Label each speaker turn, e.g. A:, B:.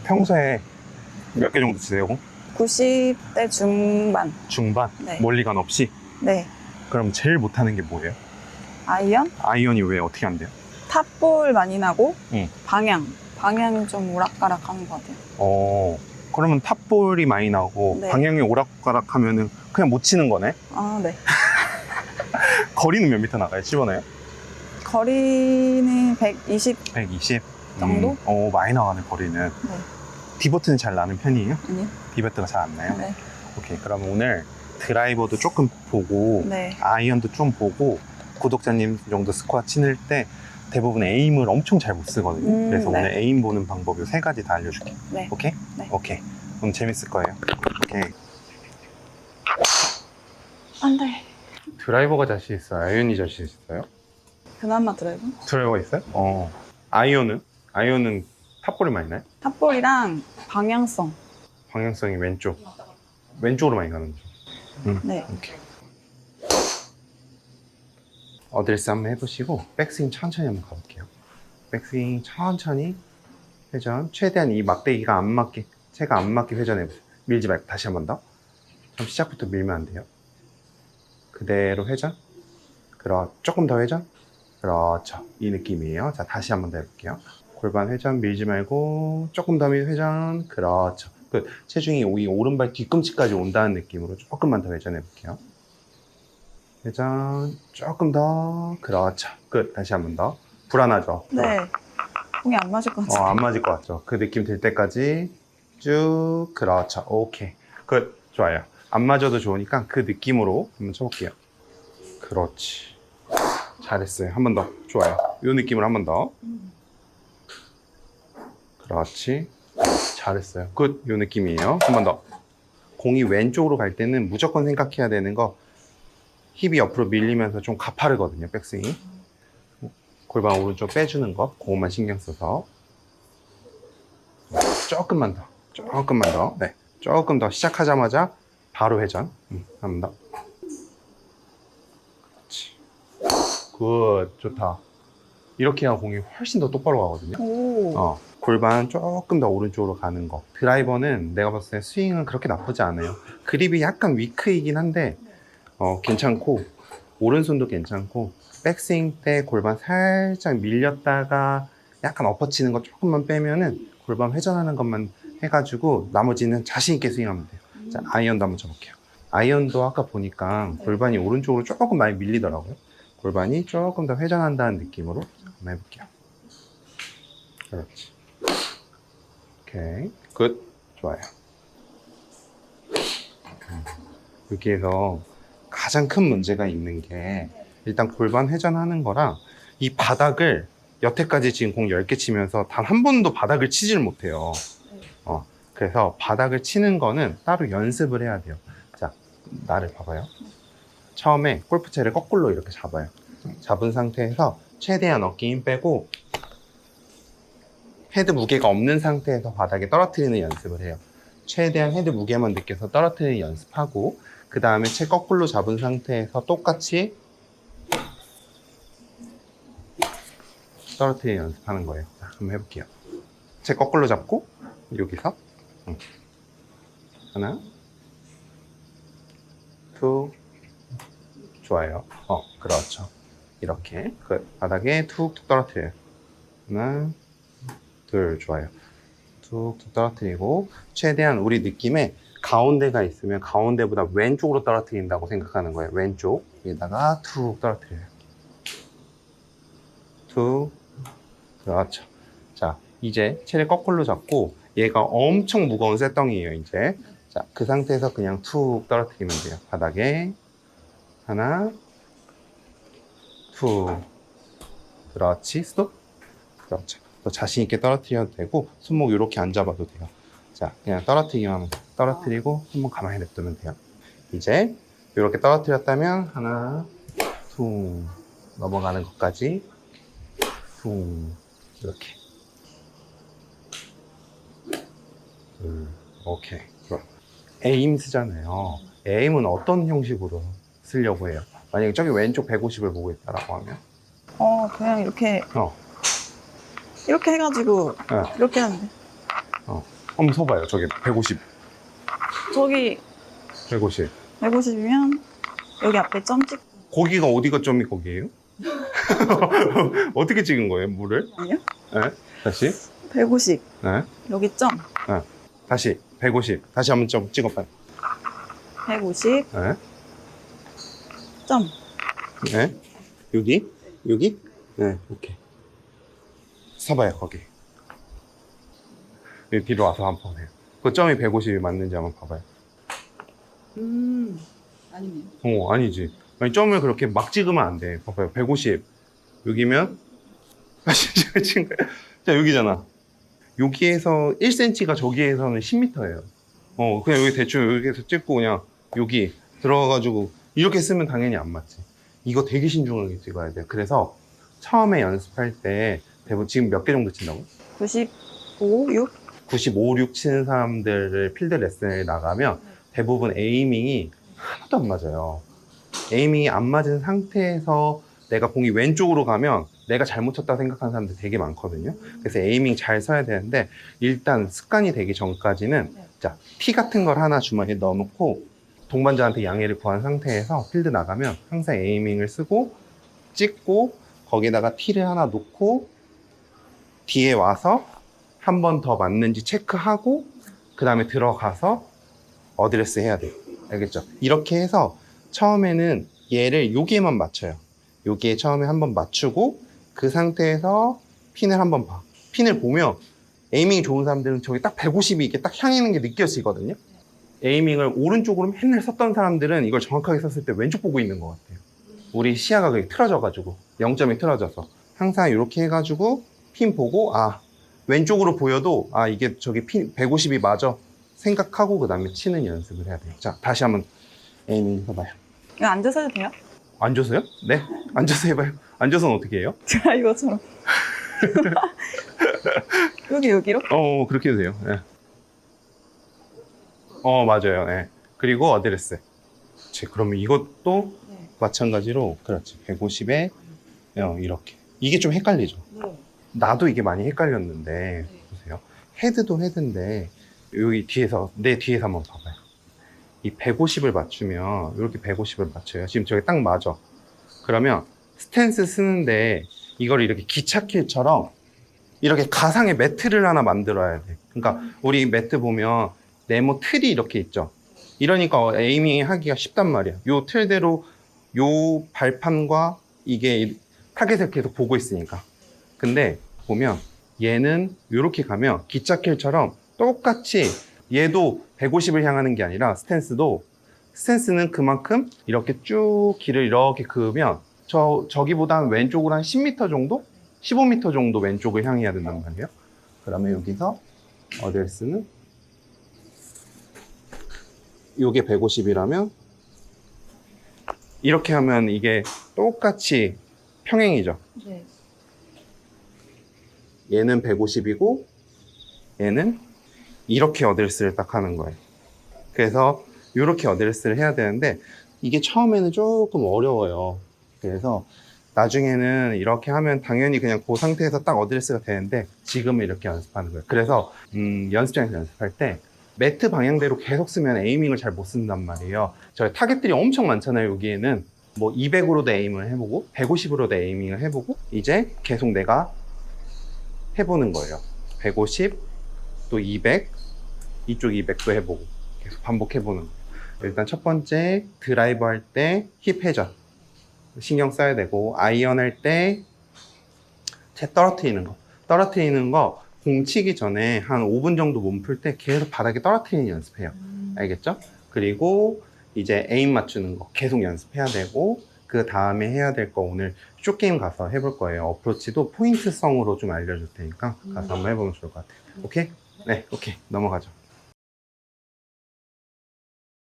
A: 평소에 몇 개 정도 치세요?
B: 90대 중반.
A: 중반?
B: 네.
A: 멀리간 없이?
B: 네.
A: 그럼 제일 못하는 게 뭐예요?
B: 아이언?
A: 아이언이 왜 어떻게 안 돼요?
B: 탑볼 많이 나고,
A: 응.
B: 방향이 좀 오락가락 하는 것 같아요.
A: 그러면 탑볼이 많이 나오고
B: 네.
A: 방향이 오락가락 하면은 그냥 못 치는 거네?
B: 아, 네.
A: 거리는 몇 미터 나가요? 집어넣어요?
B: 거리는 120
A: 120?
B: 정도?
A: 많이 나가네, 거리는.
B: 네.
A: 디버트는 잘 나는 편이에요?
B: 아니요.
A: 디버트가 잘 안 나요?
B: 네.
A: 오케이, 그럼 오늘 드라이버도 조금 보고
B: 네.
A: 아이언도 좀 보고 구독자님 정도 스코어 치는 때 대부분 에임을 엄청 잘 못 쓰거든요. 그래서
B: 네.
A: 오늘 에임 보는 방법 요 3가지 다 알려줄게.
B: 네.
A: 오케이?
B: 네.
A: 오케이. 오늘 재밌을 거예요. 오케이.
B: 안 돼.
A: 드라이버가 자신 있어요? 아이언이 자신 있어요?
B: 그나마 드라이브?
A: 드라이버가 있어요? 아이언은? 아이언은 탑볼이 많이 나요?
B: 탑볼이랑 방향성.
A: 방향성이 왼쪽으로 많이 가는 거죠.
B: 네.
A: 오케이. 어드레스 한번 해보시고 백스윙 천천히 한번 가볼게요. 백스윙 천천히 회전. 최대한 이 막대기가 안 맞게, 채가 안 맞게 회전해보세요. 밀지 말고 다시 한 번 더. 그럼 시작부터 밀면 안 돼요. 그대로 회전. 조금 더 회전. 그렇죠. 이 느낌이에요. 자, 다시 한 번 더 해볼게요. 골반 회전 밀지 말고 조금 더 회전. 그렇죠. 끝. 체중이 이 오른발 뒤꿈치까지 온다는 느낌으로 조금만 더 회전해 볼게요. 회전 조금 더. 그렇죠. 끝. 다시 한 번 더. 불안하죠?
B: 네. 공이 안 맞을 것 같아요.
A: 안 맞을 것 같죠? 그 느낌 들 때까지 쭉. 그렇죠. 오케이. 끝. 좋아요. 안 맞아도 좋으니까 그 느낌으로 한번 쳐볼게요. 그렇지. 잘했어요. 한 번 더. 좋아요. 이 느낌으로 한 번 더. 그렇지. 잘했어요. 끝. 요 느낌이에요. 한 번 더. 공이 왼쪽으로 갈 때는 무조건 생각해야 되는 거, 힙이 옆으로 밀리면서 좀 가파르거든요, 백스윙이. 골반 오른쪽 빼주는 거, 그것만 신경 써서. 조금만 더. 네. 조금 더. 시작하자마자 바로 회전. 한 번 더. 그렇지. 굿. 좋다. 이렇게 해야 공이 훨씬 더 똑바로 가거든요.
B: 오.
A: 골반 조금 더 오른쪽으로 가는 거. 드라이버는 내가 봤을 때 스윙은 그렇게 나쁘지 않아요. 그립이 약간 위크이긴 한데 괜찮고, 오른손도 괜찮고, 백스윙 때 골반 살짝 밀렸다가 약간 엎어치는 거 조금만 빼면은 골반 회전하는 것만 해가지고 나머지는 자신 있게 스윙하면 돼요. 자, 아이언도 한번 쳐볼게요. 아이언도 아까 보니까 골반이 오른쪽으로 조금 많이 밀리더라고요. 골반이 조금 더 회전한다는 느낌으로 한번 해볼게요. 그렇지. 오케이. 끝. 좋아요. 여기에서 가장 큰 문제가 있는 게, 일단 골반 회전하는 거랑 이 바닥을, 여태까지 지금 공 10개 치면서 단 한 번도 바닥을 치질 못해요. 그래서 바닥을 치는 거는 따로 연습을 해야 돼요. 자, 나를 봐봐요. 처음에 골프채를 거꾸로 이렇게 잡아요. 잡은 상태에서 최대한 어깨 힘 빼고 헤드 무게가 없는 상태에서 바닥에 떨어뜨리는 연습을 해요. 최대한 헤드 무게만 느껴서 떨어뜨리는 연습하고, 그 다음에 채 거꾸로 잡은 상태에서 똑같이 떨어뜨리는 연습하는 거예요. 자, 한번 해볼게요. 채 거꾸로 잡고 여기서 하나, 둘, 좋아요. 그렇죠. 이렇게 바닥에 툭툭 떨어뜨려요. 하나, 둘, 좋아요. 툭툭 떨어뜨리고, 최대한 우리 느낌에 가운데가 있으면 가운데보다 왼쪽으로 떨어뜨린다고 생각하는 거예요. 왼쪽에다가 툭 떨어뜨려요. 툭. 그렇죠. 자, 이제 채를 거꾸로 잡고, 얘가 엄청 무거운 쇳덩이에요, 이제. 자, 그 상태에서 그냥 툭 떨어뜨리면 돼요. 바닥에 하나, 툭. 그렇지. 스톱. 그렇죠. 더 자신 있게 떨어뜨려도 되고, 손목 이렇게 안 잡아도 돼요. 자, 그냥 떨어뜨리기만 하면 돼요. 떨어뜨리고 한번 가만히 냅두면 돼요. 이제 이렇게 떨어뜨렸다면 하나, 퉁, 넘어가는 것까지 퉁, 이렇게. 오케이. 좋아. 에임 쓰잖아요. 에임은 어떤 형식으로 쓰려고 해요? 만약에 저기 왼쪽 150을 보고 있다라고 하면
B: 그냥 이렇게 해가지고
A: 네.
B: 이렇게 하는데.
A: 한번 서봐요. 저기 150.
B: 저기
A: 150.
B: 150이면 여기 앞에 점 찍.
A: 거기가 어디가 점이 거기예요? 어떻게 찍은 거예요, 물을?
B: 아니요?
A: 네? 다시.
B: 150.
A: 네?
B: 여기 점.
A: 네. 다시. 150. 다시 한번 점 찍어봐요.
B: 150.
A: 네?
B: 점.
A: 네? 여기? 여기? 네, 오케이. 서봐요, 거기. 여기 뒤로 와서 한번 보세요. 그 점이 150이 맞는지 한번 봐봐요.
B: 아니네요.
A: 아니지. 아니, 점을 그렇게 막 찍으면 안 돼. 봐봐요. 150. 여기면, 지금, 자, 여기잖아. 여기에서 1cm가 저기에서는 10m예요. 그냥 여기 대충 여기에서 찍고 그냥 여기 들어가가지고 이렇게 쓰면 당연히 안 맞지. 이거 되게 신중하게 찍어야 돼요. 그래서 처음에 연습할 때 대부분 지금 몇 개 정도 친다고?
B: 95, 6?
A: 95, 6 치는 사람들을 필드 레슨에 나가면 대부분 에이밍이 하나도 안 맞아요. 에이밍이 안 맞은 상태에서 내가 공이 왼쪽으로 가면 내가 잘못 쳤다고 생각하는 사람들 되게 많거든요. 그래서 에이밍 잘 써야 되는데 일단 습관이 되기 전까지는 자, 티 같은 걸 하나 주머니에 넣어놓고 동반자한테 양해를 구한 상태에서 필드 나가면 항상 에이밍을 쓰고 찍고 거기다가 티를 하나 놓고 뒤에 와서 한 번 더 맞는지 체크하고 그 다음에 들어가서 어드레스 해야 돼요. 알겠죠? 이렇게 해서 처음에는 얘를 여기에만 맞춰요. 여기에 처음에 한번 맞추고 그 상태에서 핀을 한번 봐. 핀을 보면 에이밍이 좋은 사람들은 저기 딱 150이 이렇게 딱 향하는 게 느껴지거든요. 에이밍을 오른쪽으로 맨날 썼던 사람들은 이걸 정확하게 썼을 때 왼쪽 보고 있는 것 같아요. 우리 시야가 그게 틀어져가지고 0점이 틀어져서 항상 이렇게 해가지고 핀 보고 왼쪽으로 보여도 이게 저기 핀 150이 맞아 생각하고 그 다음에 치는 연습을 해야 돼요. 자, 다시 한번 에이밍 해봐요.
B: 이거 앉아서 해도 돼요?
A: 앉아서요? 네, 앉아서 해봐요. 앉아서는 어떻게 해요?
B: 드라이버처럼. 여기로?
A: 그렇게 해도 돼요. 네. 맞아요. 네. 그리고 어드레스. 그러면 이것도 마찬가지로, 그렇지. 150에, 이렇게. 이게 좀 헷갈리죠? 나도 이게 많이 헷갈렸는데, 보세요. 헤드도 헤드인데, 여기 뒤에서, 내 뒤에서 한번 봐봐요. 이 150을 맞추면, 이렇게 150을 맞춰요. 지금 저기 딱 맞아. 그러면, 스탠스 쓰는데, 이걸 이렇게 기차킬처럼, 이렇게 가상의 매트를 하나 만들어야 돼. 그러니까, 우리 매트 보면, 네모 틀이 이렇게 있죠. 이러니까 에이밍 하기가 쉽단 말이야. 요 틀대로 요 발판과 이게 타겟을 계속 보고 있으니까. 근데 보면 얘는 이렇게 가면 기차킬처럼 똑같이 얘도 150을 향하는 게 아니라 스탠스는 그만큼 이렇게 쭉 길을 이렇게 그으면 저기보다 왼쪽으로 한 10m 정도? 15m 정도 왼쪽을 향해야 된단 말이에요. 그러면 여기서 어드레스는 요게 150이라면 이렇게 하면 이게 똑같이 평행이죠.
B: 네.
A: 얘는 150이고 얘는 이렇게 어드레스를 딱 하는 거예요. 그래서 이렇게 어드레스를 해야 되는데 이게 처음에는 조금 어려워요. 그래서 나중에는 이렇게 하면 당연히 그냥 그 상태에서 딱 어드레스가 되는데 지금은 이렇게 연습하는 거예요. 그래서 연습장에서 연습할 때 매트 방향대로 계속 쓰면 에이밍을 잘 못 쓴단 말이에요. 저희 타겟들이 엄청 많잖아요. 여기에는 뭐 200으로도 에이밍을 해보고 150으로도 에이밍을 해보고 이제 계속 내가 해보는 거예요. 150, 또 200, 이쪽 200도 해보고 계속 반복해보는 거예요. 일단 첫 번째 드라이브 할 때 힙 회전 신경 써야 되고 아이언 할 때 채 떨어뜨리는 거 공 치기 전에 한 5분 정도 몸 풀 때 계속 바닥에 떨어뜨리는 연습해요. 알겠죠? 그리고 이제 에임 맞추는 거 계속 연습해야 되고 그 다음에 해야 될 거 오늘 숏게임 가서 해볼 거예요. 어프로치도 포인트성으로 좀 알려줄 테니까 가서 한번 해보면 좋을 것 같아요. 오케이? 네, 오케이. 넘어가죠.